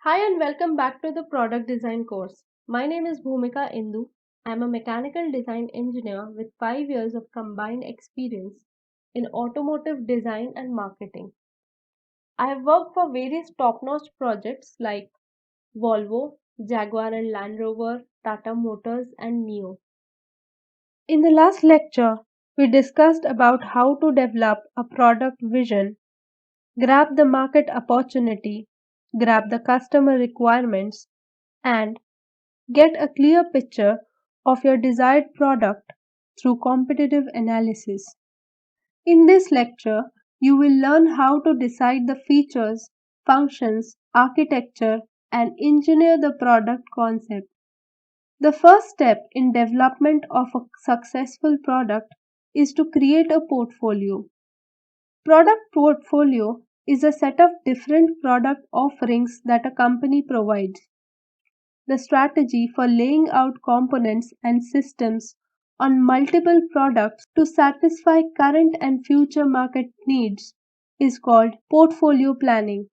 Hi and welcome back to the product design course. My name is Bhumika Indu. I'm a mechanical design engineer with 5 years of combined experience in automotive design and marketing. I have worked for various top-notch projects like Volvo, Jaguar and Land Rover, Tata Motors and NIO. In the last lecture, we discussed about how to develop a product vision, grab the market opportunity, grab the customer requirements, and get a clear picture of your desired product through competitive analysis. In this lecture, you will learn how to decide the features, functions, architecture, and engineer the product concept. The first step in development of a successful product is to create a portfolio. Product portfolio is a set of different product offerings that a company provides. The strategy for laying out components and systems on multiple products to satisfy current and future market needs is called portfolio planning.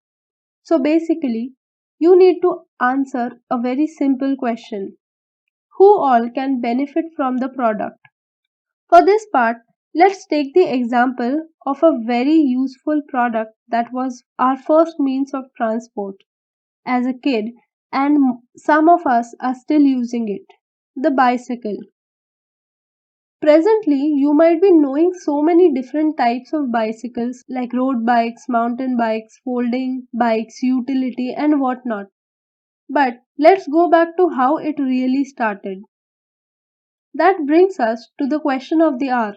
So basically, you need to answer a very simple question: who all can benefit from the product? For this part, let's take the example of a very useful product that was our first means of transport as a kid, and some of us are still using it: the bicycle. Presently, you might be knowing so many different types of bicycles like road bikes, mountain bikes, folding bikes, utility, and whatnot. But let's go back to how it really started. That brings us to the question of the hour: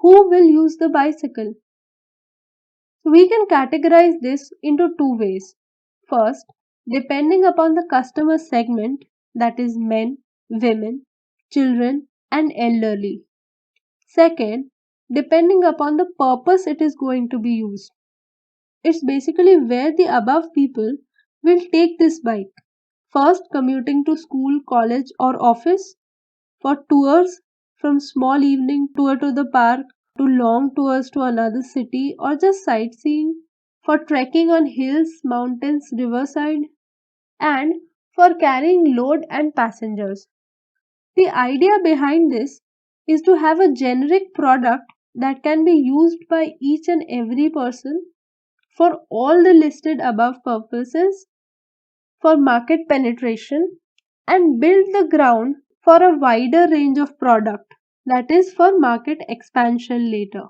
who will use the bicycle? We can categorize this into two ways. First, depending upon the customer segment, that is men, women, children, and elderly. Second, depending upon the purpose it is going to be used. It's basically where the above people will take this bike. First, commuting to school, college, or office; for tours, from small evening tour to the park to long tours to another city, or just sightseeing; for trekking on hills, mountains, riverside; and for carrying load and passengers. The idea behind this is to have a generic product that can be used by each and every person for all the listed above purposes, for market penetration, and build the ground for a wider range of product, that is for market expansion later.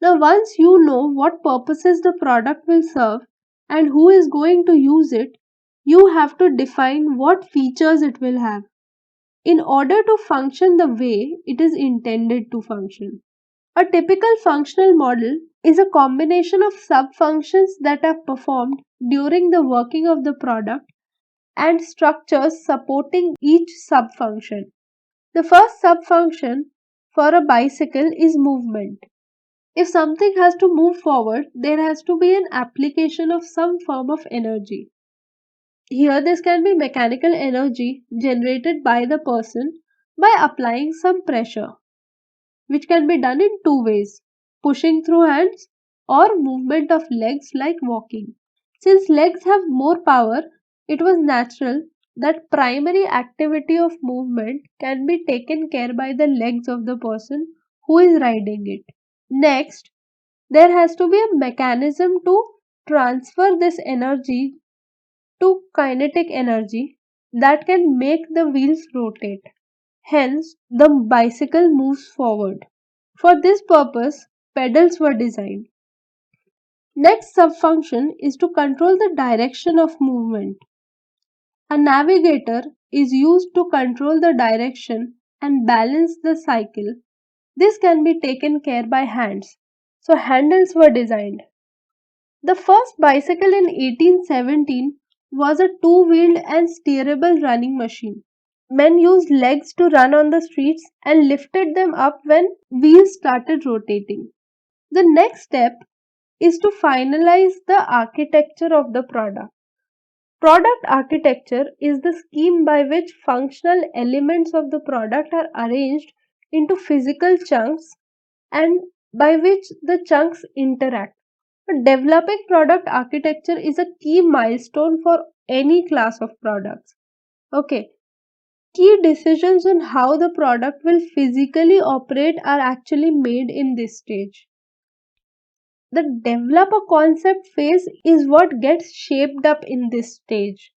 Now, once you know what purposes the product will serve and who is going to use it, you have to define what features it will have in order to function the way it is intended to function. A typical functional model is a combination of sub-functions that are performed during the working of the product and structures supporting each sub-function. The first sub-function for a bicycle is movement. If something has to move forward, there has to be an application of some form of energy. Here, this can be mechanical energy generated by the person by applying some pressure, which can be done in two ways: pushing through hands or movement of legs like walking. Since legs have more power, it was natural that primary activity of movement can be taken care by the legs of the person who is riding it. Next, there has to be a mechanism to transfer this energy to kinetic energy that can make the wheels rotate. Hence, the bicycle moves forward. For this purpose, pedals were designed. Next subfunction is to control the direction of movement. A navigator is used to control the direction and balance the cycle. This can be taken care by hands. So handles were designed. The first bicycle in 1817 was a two-wheeled and steerable running machine. Men used legs to run on the streets and lifted them up when wheels started rotating. The next step is to finalize the architecture of the product. Product architecture is the scheme by which functional elements of the product are arranged into physical chunks and by which the chunks interact. Developing product architecture is a key milestone for any class of products. Okay, key decisions on how the product will physically operate are actually made in this stage. The develop a concept phase is what gets shaped up in this stage.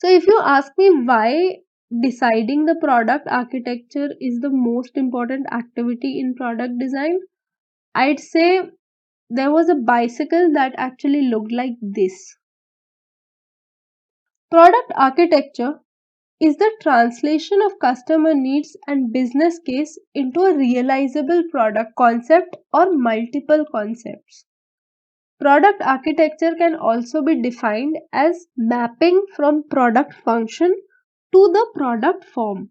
So, if you ask me why deciding the product architecture is the most important activity in product design, I'd say there was a bicycle that actually looked like this. Product architecture is the translation of customer needs and business case into a realizable product concept or multiple concepts. Product architecture can also be defined as mapping from product function to the product form.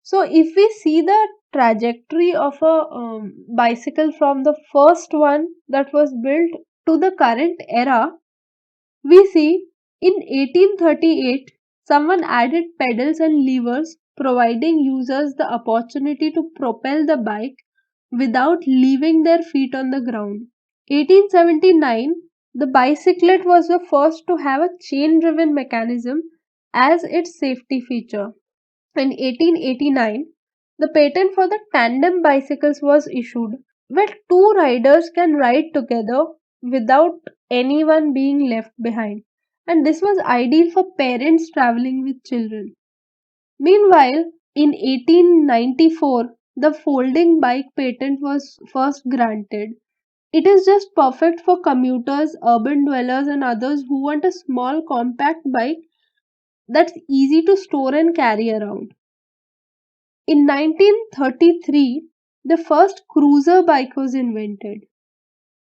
So, if we see the trajectory of a bicycle from the first one that was built to the current era, we see in 1838 someone added pedals and levers, providing users the opportunity to propel the bike without leaving their feet on the ground. 1879, the bicyclette was the first to have a chain driven mechanism as its safety feature. In 1889, the patent for the tandem bicycles was issued, where two riders can ride together without anyone being left behind. And this was ideal for parents traveling with children. Meanwhile, in 1894, the folding bike patent was first granted. It is just perfect for commuters, urban dwellers, and others who want a small compact bike that's easy to store and carry around. In 1933, the first cruiser bike was invented.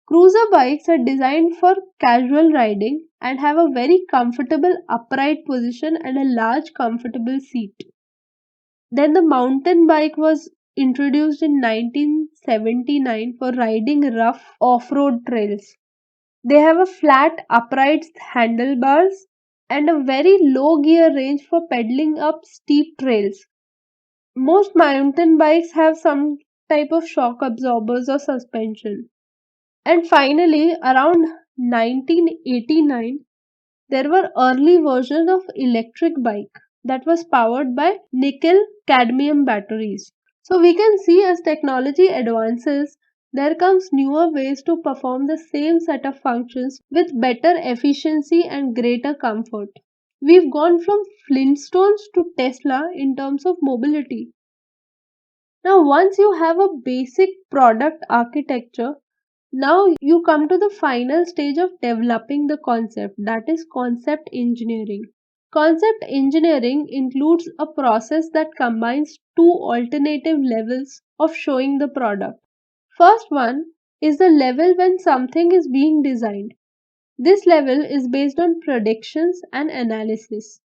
Cruiser bikes are designed for casual riding and have a very comfortable upright position and a large comfortable seat. Then the mountain bike was introduced in 1979 for riding rough off-road trails. They have a flat upright handlebars and a very low gear range for pedaling up steep trails. Most mountain bikes have some type of shock absorbers or suspension. And finally, around 1989, there were early versions of electric bike that was powered by nickel cadmium batteries. So we can see as technology advances, there comes newer ways to perform the same set of functions with better efficiency and greater comfort. We've gone from Flintstones to Tesla in terms of mobility. Now, once you have a basic product architecture, now you come to the final stage of developing the concept, that is concept engineering. Concept engineering includes a process that combines two alternative levels of showing the product. First one is the level when something is being designed. This level is based on predictions and analysis.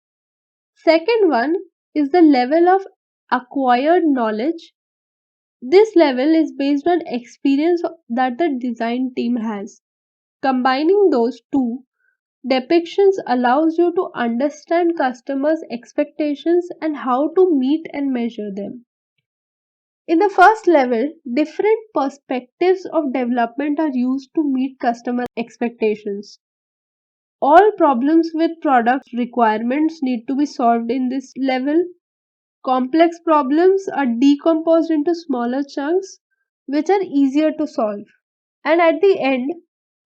Second one is the level of acquired knowledge. This level is based on experience that the design team has. Combining those two depictions allows you to understand customers' expectations and how to meet and measure them. In the first level, different perspectives of development are used to meet customer expectations. All problems with product requirements need to be solved in this level. Complex problems are decomposed into smaller chunks which are easier to solve. And at the end,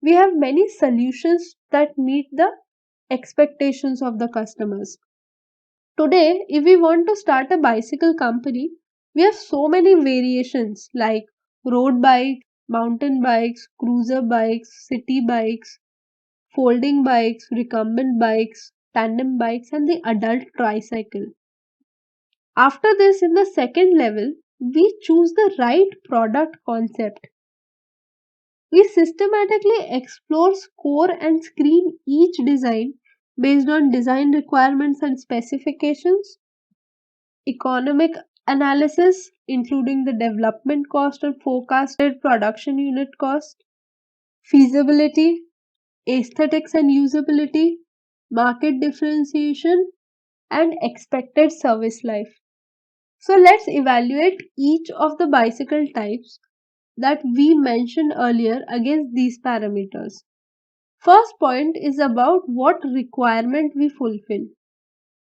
we have many solutions that meet the expectations of the customers. Today, if we want to start a bicycle company, we have so many variations like road bike, mountain bikes, cruiser bikes, city bikes, folding bikes, recumbent bikes, tandem bikes, and the adult tricycle. After this, in the second level, we choose the right product concept. We systematically explore, score, and screen each design based on design requirements and specifications, economic analysis, including the development cost and forecasted production unit cost, feasibility, aesthetics and usability, market differentiation, and expected service life. So let's evaluate each of the bicycle types. that we mentioned earlier against these parameters. First point is about what requirement we fulfill.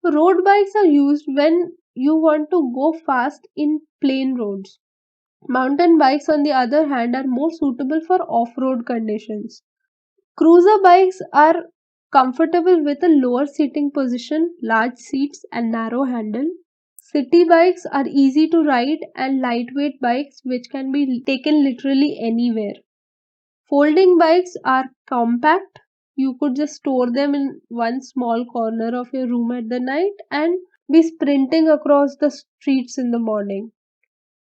Road bikes are used when you want to go fast in plain roads. Mountain bikes, on the other hand, are more suitable for off road conditions. Cruiser bikes are comfortable with a lower seating position, large seats, and narrow handle. City bikes are easy to ride and lightweight bikes which can be taken literally anywhere. Folding bikes are compact. You could just store them in one small corner of your room at the night and be sprinting across the streets in the morning.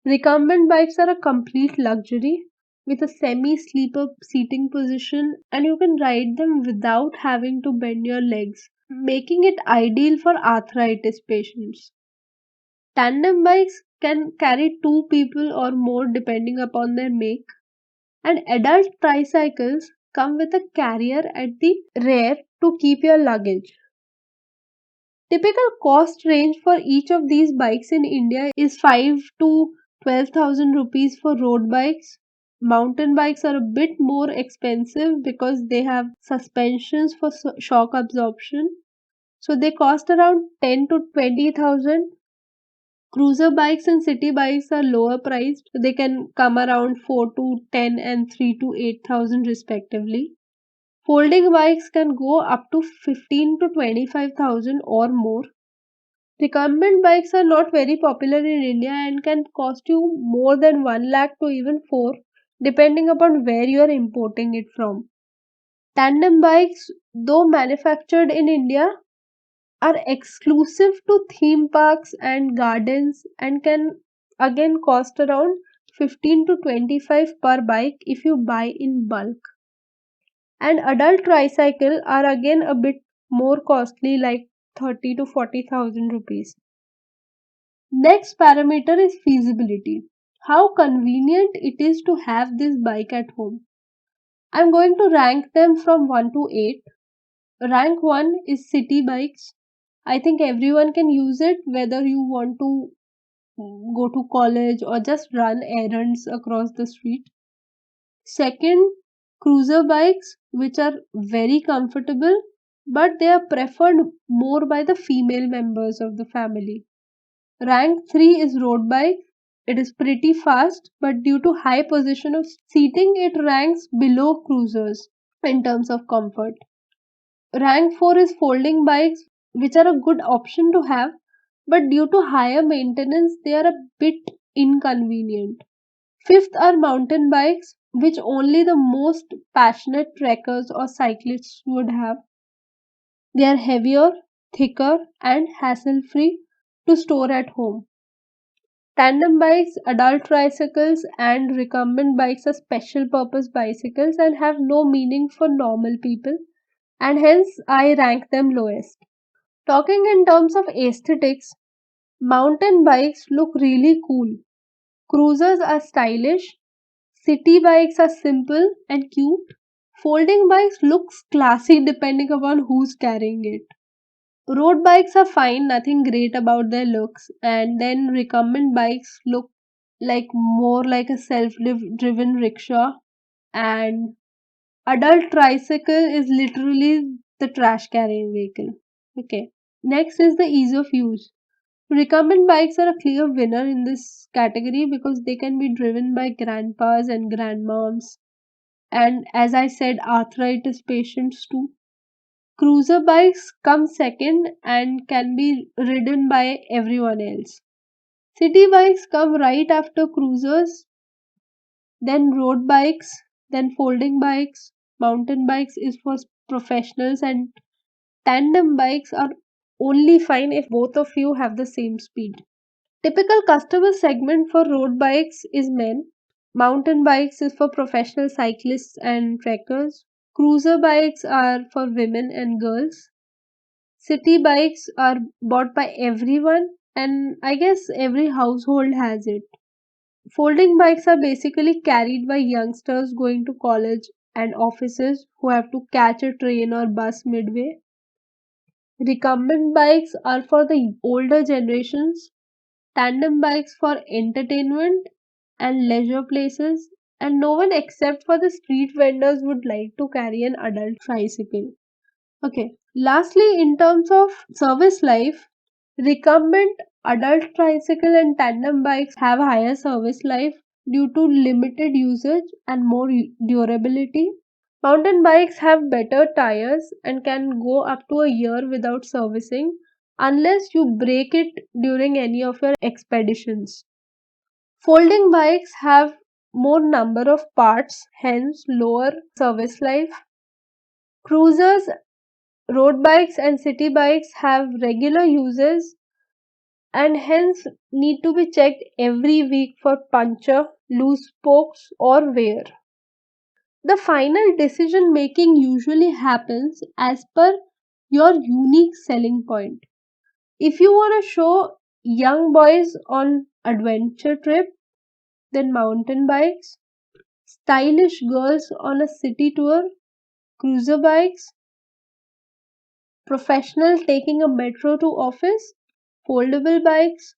Recumbent bikes are a complete luxury with a semi sleeper seating position, and you can ride them without having to bend your legs, making it ideal for arthritis patients. Tandem bikes can carry two people or more depending upon their make, and adult tricycles come with a carrier at the rear to keep your luggage. Typical cost range for each of these bikes in India is 5 to 12,000 rupees for road bikes. Mountain bikes are a bit more expensive because they have suspensions for shock absorption. So they cost around 10 to 20,000. Cruiser bikes and city bikes are lower priced. So they can come around 4 to 10 and 3 to 8,000 respectively. Folding bikes can go up to 15 to 25,000 or more. Recumbent bikes are not very popular in India and can cost you more than 1 lakh to even 4 depending upon where you are importing it from. Tandem bikes, though manufactured in India, are exclusive to theme parks and gardens and can again cost around 15 to 25 per bike if you buy in bulk. And adult tricycle are again a bit more costly, like 30 to 40,000 rupees. Next parameter is feasibility. How convenient it is to have this bike at home. I'm going to rank them from 1 to 8. Rank 1 is city bikes. I think everyone can use it whether you want to go to college or just run errands across the street. Second, cruiser bikes, which are very comfortable, but they are preferred more by the female members of the family. Rank 3 is road bike. It is pretty fast, but due to high position of seating, it ranks below cruisers in terms of comfort. Rank 4 is folding bikes, which are a good option to have, but due to higher maintenance, they are a bit inconvenient. Fifth are mountain bikes, which only the most passionate trekkers or cyclists would have. They are heavier, thicker, and hassle free to store at home. Tandem bikes, adult tricycles, and recumbent bikes are special purpose bicycles and have no meaning for normal people, and hence I rank them lowest. Talking in terms of aesthetics, mountain bikes look really cool. Cruisers are stylish. City bikes are simple and cute. Folding bikes looks classy depending upon who's carrying it. Road bikes are fine, nothing great about their looks, and then recumbent bikes look like more like a self-driven rickshaw, and adult tricycle is literally the trash carrying vehicle. Okay. Next is the ease of use. Recumbent bikes are a clear winner in this category because they can be driven by grandpas and grandmoms, and as I said, arthritis patients too. Cruiser bikes come second and can be ridden by everyone else. City bikes come right after cruisers, then road bikes, then folding bikes. Mountain bikes is for professionals, and tandem bikes are only fine if both of you have the same speed. Typical customer segment for road bikes is men. Mountain bikes is for professional cyclists and trekkers. Cruiser bikes are for women and girls. City bikes are bought by everyone, and I guess every household has it. Folding bikes are basically carried by youngsters going to college and offices who have to catch a train or bus midway. Recumbent bikes are for the older generations, tandem bikes for entertainment and leisure places, and no one except for the street vendors would like to carry an adult tricycle. Okay. Lastly, in terms of service life, recumbent adult tricycle and tandem bikes have higher service life due to limited usage and more durability. Mountain bikes have better tires and can go up to a year without servicing unless you break it during any of your expeditions. Folding bikes have more number of parts, hence lower service life. Cruisers, road bikes and city bikes have regular uses and hence need to be checked every week for puncture, loose spokes or wear. The final decision making usually happens as per your unique selling point. If you want to show young boys on adventure trip, then mountain bikes, stylish girls on a city tour, cruiser bikes, professional taking a metro to office, foldable bikes,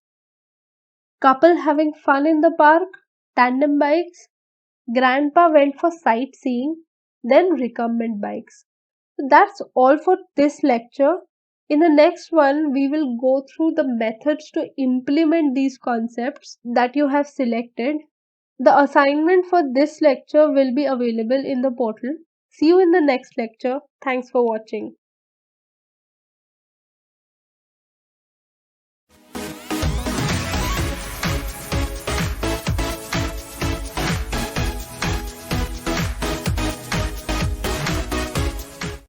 couple having fun in the park, tandem bikes, grandpa went for sightseeing, then recumbent bikes. So that's all for this lecture. In the next one, we will go through the methods to implement these concepts that you have selected. The assignment for this lecture will be available in the portal. See you in the next lecture. Thanks for watching.